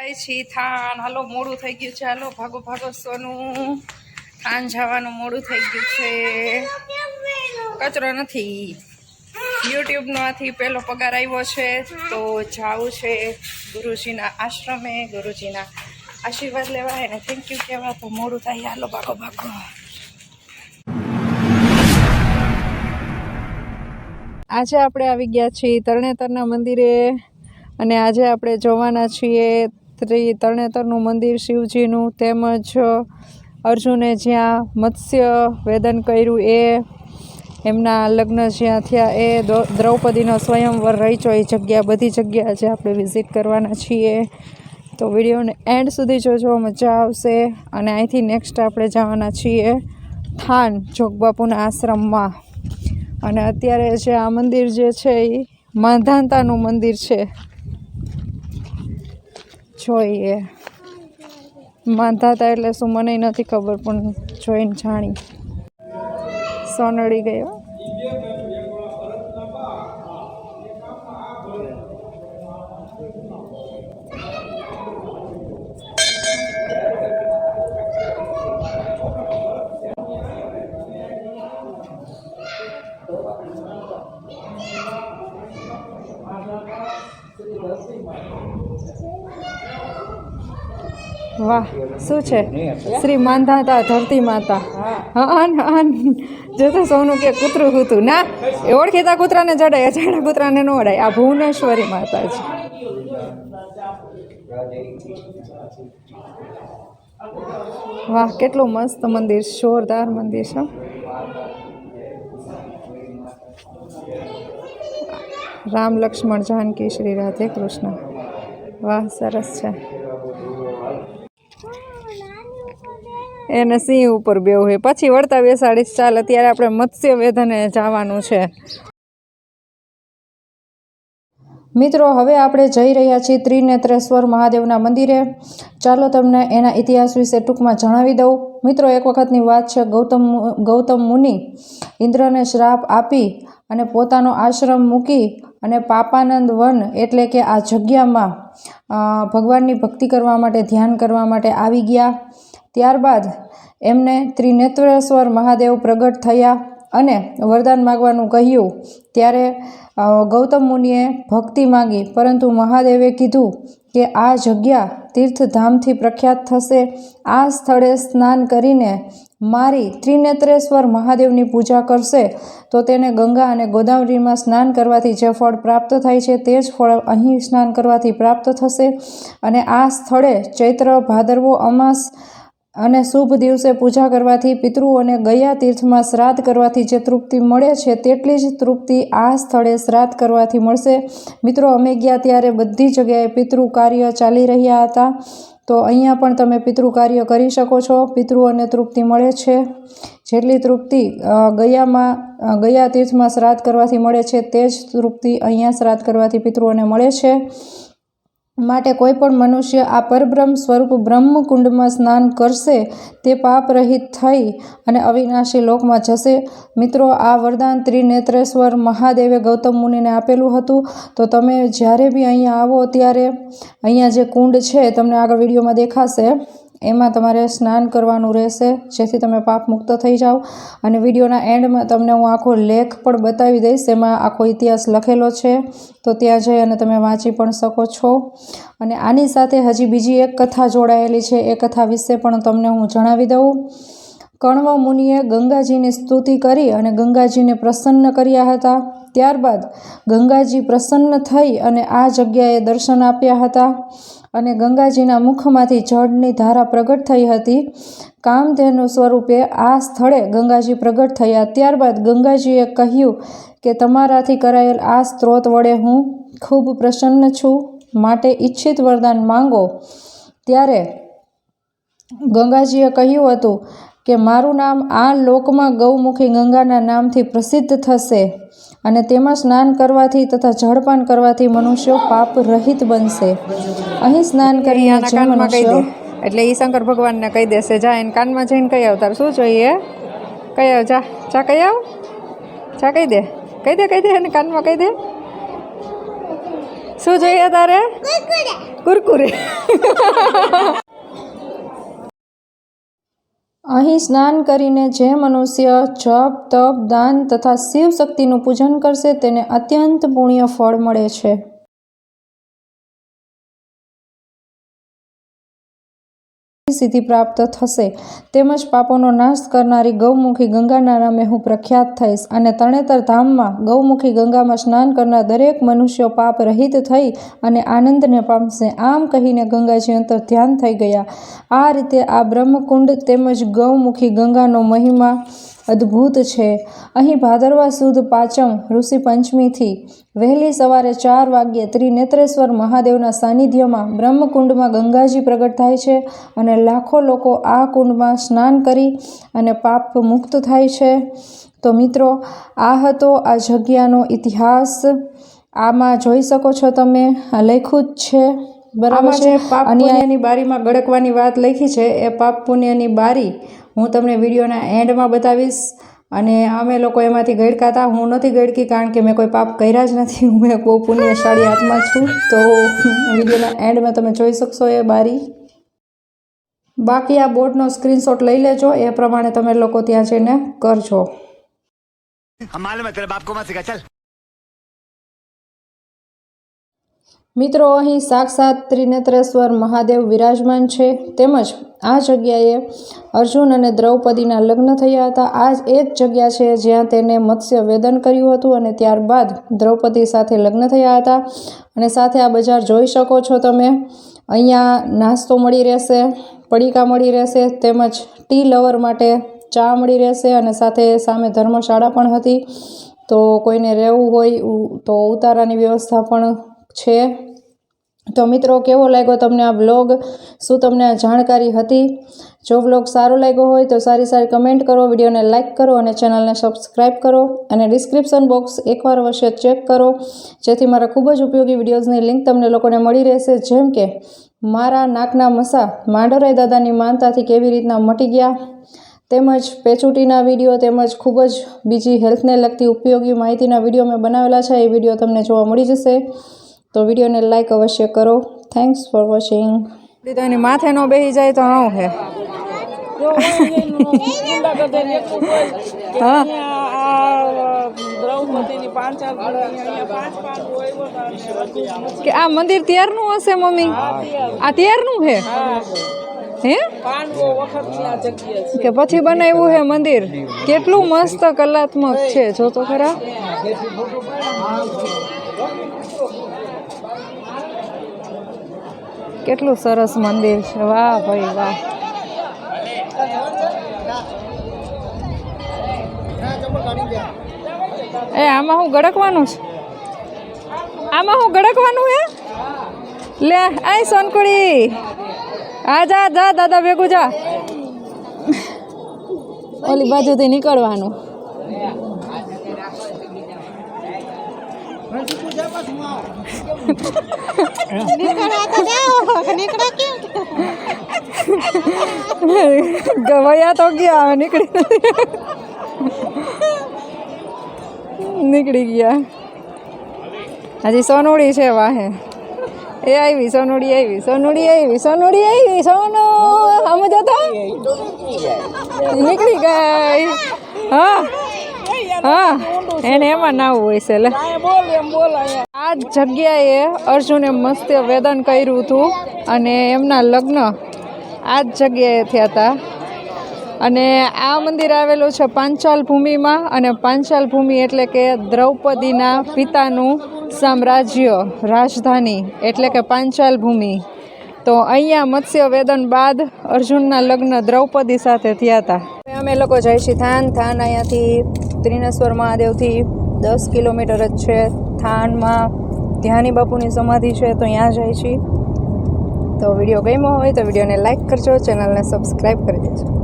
જાય છી થાન. હાલો મોડું થઈ ગયું છે. હાલો ભાગો ભાગો સોનું. થાન જવાનું મોડું થઈ ગયું છે. કચરો નથી. યુટ્યુબનો આથી પહેલો પગાર આવ્યો છે તો જાવું છે ગુરુજીના આશ્રમે. ગુરુજીના આશીર્વાદ લેવા એને થેન્ક યુ કહેવા. તો મોડું થાય. હાલો ભાગો ભાગો. આજે આપણે આવી ગયા છીએ તરણેતરના મંદિરે અને આજે આપણે જોવાના છીએ તરણેતરનું મંદિર શિવજીનું, તેમજ અર્જુને જ્યાં મત્સ્ય વેદન કર્યું એ, એમના લગ્ન જ્યાં થયા એ, દ્રૌપદીનો સ્વયંવર રહીચો એ જગ્યા, બધી જગ્યા આજે આપણે વિઝિટ કરવાના છીએ. તો વિડીયોને એન્ડ સુધી જોજો, મજા આવશે. અને અહીંથી નેક્સ્ટ આપણે જવાના છીએ થાન જોગબાપુના આશ્રમમાં. અને અત્યારે જે આ મંદિર જે છે એ માંધાતાનું મંદિર છે. જોઈએ માંધાતા એટલે શું મને નથી ખબર, પણ જોઈને જાણી. સોનળી ગયો. વાહ, શું છે? શ્રી માંધાતા ધરતી માતા. હા, જો તો સોનું કે કૂતરું હતું ના, એ ઓળખીતા કૂતરાને જડાય, અજાણા કૂતરાને ન ઓડાય. આ ભુવનેશ્વરી માતા છે. વાહ, કેટલું મસ્ત મંદિર, જોરદાર મંદિર છે. રામ લક્ષ્મણ જાનકી શ્રી રાધે કૃષ્ણ. વાહ, સરસ છે. એને સિંહ ઉપર બેવું હોય, પછી વળતા બેસાડીશ. ચાલ, અત્યારે આપણે મત્સ્ય વેધને જવાનું છે. મિત્રો, હવે આપણે જઈ રહ્યા છીએ ત્રિનેત્રેશ્વર મહાદેવના મંદિરે. ચાલો તમને એના ઇતિહાસ વિશે ટૂંકમાં જણાવી દઉં. મિત્રો, એક વખતની વાત છે. ગૌતમ મુનિ ઇન્દ્રને શ્રાપ આપી અને પોતાનો આશ્રમ મૂકી અને પાપાનંદ વન એટલે કે આ જગ્યામાં ભગવાનની ભક્તિ કરવા માટે, ધ્યાન કરવા માટે આવી ગયા. ત્યારબાદ એમને ત્રિનેત્રેશ્વર મહાદેવ પ્રગટ થયા અને વરદાન માગવાનું કહ્યું. ત્યારે ગૌતમ મુનિએ ભક્તિ માંગી, પરંતુ મહાદેવે કીધું કે આ જગ્યા તીર્થધામથી પ્રખ્યાત થશે. આ સ્થળે સ્નાન કરીને મારી ત્રિનેત્રેશ્વર મહાદેવની પૂજા કરશે તો તેને ગંગા અને ગોદાવરીમાં સ્નાન કરવાથી જે ફળ પ્રાપ્ત થાય છે તે જ ફળ અહીં સ્નાન કરવાથી પ્રાપ્ત થશે. અને આ સ્થળે ચૈત્ર ભાદરવો અમાસ અને શુભ દિવસે પૂજા કરવાથી, પિતૃઓને ગયા તીર્થમાં શ્રાદ્ધ કરવાથી જે તૃપ્તિ મળે છે તેટલી જ તૃપ્તિ આ સ્થળે શ્રાદ્ધ કરવાથી મળશે. મિત્રો, અમે ગયા ત્યારે બધી જગ્યાએ પિતૃ કાર્ય ચાલી રહ્યા હતા. તો અહીંયા પણ તમે પિતૃ કાર્ય કરી શકો છો. પિતૃઓને તૃપ્તિ મળે છે. જેટલી તૃપ્તિ ગયા તીર્થમાં શ્રાદ્ધ કરવાથી મળે છે તે જ તૃપ્તિ અહીંયા શ્રાદ્ધ કરવાથી પિતૃઓને મળે છે. માટે કોઈ પણ મનુષ્ય આ પરબ્રહ્મ સ્વરૂપ બ્રહ્મકુંડમાં સ્નાન કરશે તે પાપ રહિત થઈ અને અવિનાશી લોકમાં જશે. મિત્રો, આ વરદાન ત્રિનેત્રેશ્વર મહાદેવે ગૌતમ મુનિને આપેલું હતું. તો તમે જ્યારે બી અહીંયા આવો ત્યારે અહીંયા જે કુંડ છે તમને આગળ વિડીયોમાં દેખાશે, એમાં તમારે સ્નાન કરવાનું રહેશે, જેથી તમે પાપ મુક્ત થઈ જાઓ. અને વિડીયોના એન્ડમાં તમને હું આખો લેખ પણ બતાવી દઈશ, એમાં આખો ઇતિહાસ લખેલો છે. તો ત્યાં જઈ અને તમે વાંચી પણ શકો છો. અને આની સાથે હજી બીજી એક કથા જોડાયેલી છે. એ કથા વિશે પણ તમને હું જણાવી દઉં. કણવ મુનિએ ગંગાજીની સ્તુતિ કરી અને ગંગાજીને પ્રસન્ન કર્યા હતા. ત્યારબાદ ગંગાજી પ્રસન્ન થઈ અને આ જગ્યાએ દર્શન આપ્યા હતા અને ગંગાજીના મુખમાંથી જળની ધારા પ્રગટ થઈ હતી. કામધેનુ સ્વરૂપે આ સ્થળે ગંગાજી પ્રગટ થયા. ત્યારબાદ ગંગાજીએ કહ્યું કે તમારાથી કરાયેલ આ સ્ત્રોત વડે હું ખૂબ પ્રસન્ન છું, માટે ઈચ્છિત વરદાન માંગો. ત્યારે ગંગાજીએ કહ્યું હતું કે મારું નામ આ લોકમાં ગૌમુખી ગંગાના નામથી પ્રસિદ્ધ થશે અને તેમાં સ્નાન કરવાથી તથા જળપાન કરવાથી મનુષ્યો પાપ રહિત બનશે. અહીં સ્નાન કરીને જે મનુષ્યો, એટલે ઈ શંકર ભગવાનને કહી દેશે. જા એને કાનમાં જઈને કહી આવ. તારે શું જોઈએ? કહી આવ. જા કહી આવ. જા કહી દે એને કાનમાં કહી દે. શું જોઈએ તારે? કુરકુરે. અહીં સ્નાન કરીને જે મનુષ્ય જપ તપ દાન તથા શિવ શક્તિનું પૂજન કરશે તેને અત્યંત પુણ્ય ફળ મળે છે. સિદ્ધિ પ્રાપ્ત થશે. તેમજ પાપોનો નાશ કરનારી ગૌમુખી ગંગાના નામે હું પ્રખ્યાત થઈશ અને તરણેતર ધામમાં ગૌમુખી ગંગામાં સ્નાન કરનાર દરેક મનુષ્યો પાપ રહિત થઈ અને આનંદને પામશે. આમ કહીને ગંગાજી અંતર ધ્યાન થઈ ગયા. આ રીતે આ બ્રહ્મકુંડ તેમજ ગૌમુખી ગંગાનો મહિમા અદ્ભુત છે. અહીં ભાદરવા સુદ પાંચમ ઋષિ પંચમીથી વહેલી સવારે 4 વાગ્યે ત્રિનેત્રેશ્વર મહાદેવના સાનિધ્યમાં બ્રહ્મકુંડમાં ગંગાજી પ્રગટ થાય છે અને લાખો લોકો આ કુંડમાં સ્નાન કરી અને પાપ મુક્ત થાય છે. તો મિત્રો, આ હતો આ જગ્યાનો ઇતિહાસ. આમાં જોઈ શકો છો તમે, આ લખ્યું જ છે, બરાબર છે. પાપ પુણ્યની બારીમાં ગળકવાની વાત લખી છે. એ પાપ પુણ્યની બારી હું તમને વિડીયોના એન્ડમાં બતાવીશ. અને અમે લોકો એમાંથી ગળકા હતા. હું નથી ગળકી કારણ કે મેં કોઈ પાપ કર્યા જ નથી. હું એક બહુ પુણ્યશાળી આત્મા છું. તો વિડીયોના એન્ડમાં તમે જોઈ શકશો એ બારી. બાકી આ બોર્ડનો સ્ક્રીનશોટ લઈ લેજો. એ પ્રમાણે તમે લોકો ત્યાં જઈને કરજો. મિત્રો, અહીં સાક્ષાત ત્રિનેત્રેશ્વર મહાદેવ વિરાજમાન છે. તેમજ આ જગ્યાએ અર્જુન અને દ્રૌપદીના લગ્ન થયા હતા. આ એ જ જગ્યા છે જ્યાં તેને મત્સ્ય વેદન કર્યું હતું અને ત્યારબાદ દ્રૌપદી સાથે લગ્ન થયા હતા. અને સાથે આ બજાર જોઈ શકો છો તમે. અહીંયા નાસ્તો મળી રહેશે, પડીકા મળી રહેશે, તેમજ ટી લવર માટે ચા મળી રહેશે અને સાથે સામે ધર્મશાળા પણ હતી. તો કોઈને રહેવું હોય તો ઉતારાની વ્યવસ્થા પણ છે. તો મિત્રો, કેવો લાગ્યો તમને આ બ્લોગ? શું તમને આ જાણકારી હતી? જો બ્લોગ સારો લાગ્યો હોય તો સારી કમેન્ટ કરો, વિડીયોને લાઇક કરો અને ચેનલને સબસ્ક્રાઈબ કરો. અને ડિસ્ક્રિપ્શન બોક્સ એકવાર અવશ્ય ચેક કરો જેથી મારા ખૂબ જ ઉપયોગી વિડીયોઝની લિંક તમને લોકોને મળી રહેશે. જેમ કે મારા નાકના મસા માંડોરાઈ દાદાની માનતાથી કેવી રીતના મટી ગયા, તેમજ પેચુટીના વિડીયો, તેમજ ખૂબ જ બીજી હેલ્થને લગતી ઉપયોગી માહિતીના વિડીયો મેં બનાવેલા છે. એ વિડીયો તમને જોવા મળી જશે. તો વિડીયોને લાઇક અવશ્ય કરો. Thanks for watching. એની માથે ન બેસી જાય તો આવું છે. કે આ મંદિર ત્યારનું હશે મમ્મી? આ ત્યારનું છે હે કે પછી બનાવ્યું છે મંદિર? કેટલું મસ્ત કલાત્મક છે, જો તો ખરા. કેટલું સરસ મંદિર છે. વાહ ભાઈ વાહ. આમાં હું ગડકવાનું છે? આમાં હું ગડકવાનું હે? લે આય સોનકુડી, આ જા જા દાદા ભેગું જા. ઓલી બાજુથી નીકળવાનું. ગવાયા તો ગયા, નીકળી ગયા. હજી સોનુડી છે વાહે. એ આવી સોનુડી, આવી સોનુડી, આવી સોનુડી, આવી સોનુ. આમ જતો નીકળી ગઈ. હા હા, એને એમાં નાવું હોય છે. લે, આ જ જગ્યાએ અર્જુને મત્સ્ય વેદન કર્યું હતું અને એમના લગ્ન આ જ જગ્યાએ થયા હતા. અને આ મંદિર આવેલું છે પાંચાલ ભૂમિમાં. અને પાંચાલ ભૂમિ એટલે કે દ્રૌપદીના પિતાનું સામ્રાજ્ય, રાજધાની એટલે કે પાંચાલ ભૂમિ. તો અહીંયા મત્સ્ય વેદન બાદ અર્જુનના લગ્ન દ્રૌપદી સાથે થયા હતા. અમે લોકો જઈએ છીએ થાન. અહીંયાથી ત્રિનેશ્વર મહાદેવથી 10 કિલોમીટર જ છે. થાનમાં ધ્યાની બાપુની સમાધિ છે, તો ત્યાં જાય છીએ. તો વિડીયો ગમ્યો હોય તો વિડીયોને લાઇક કરજો, ચેનલને સબસ્ક્રાઈબ કરી દેજો.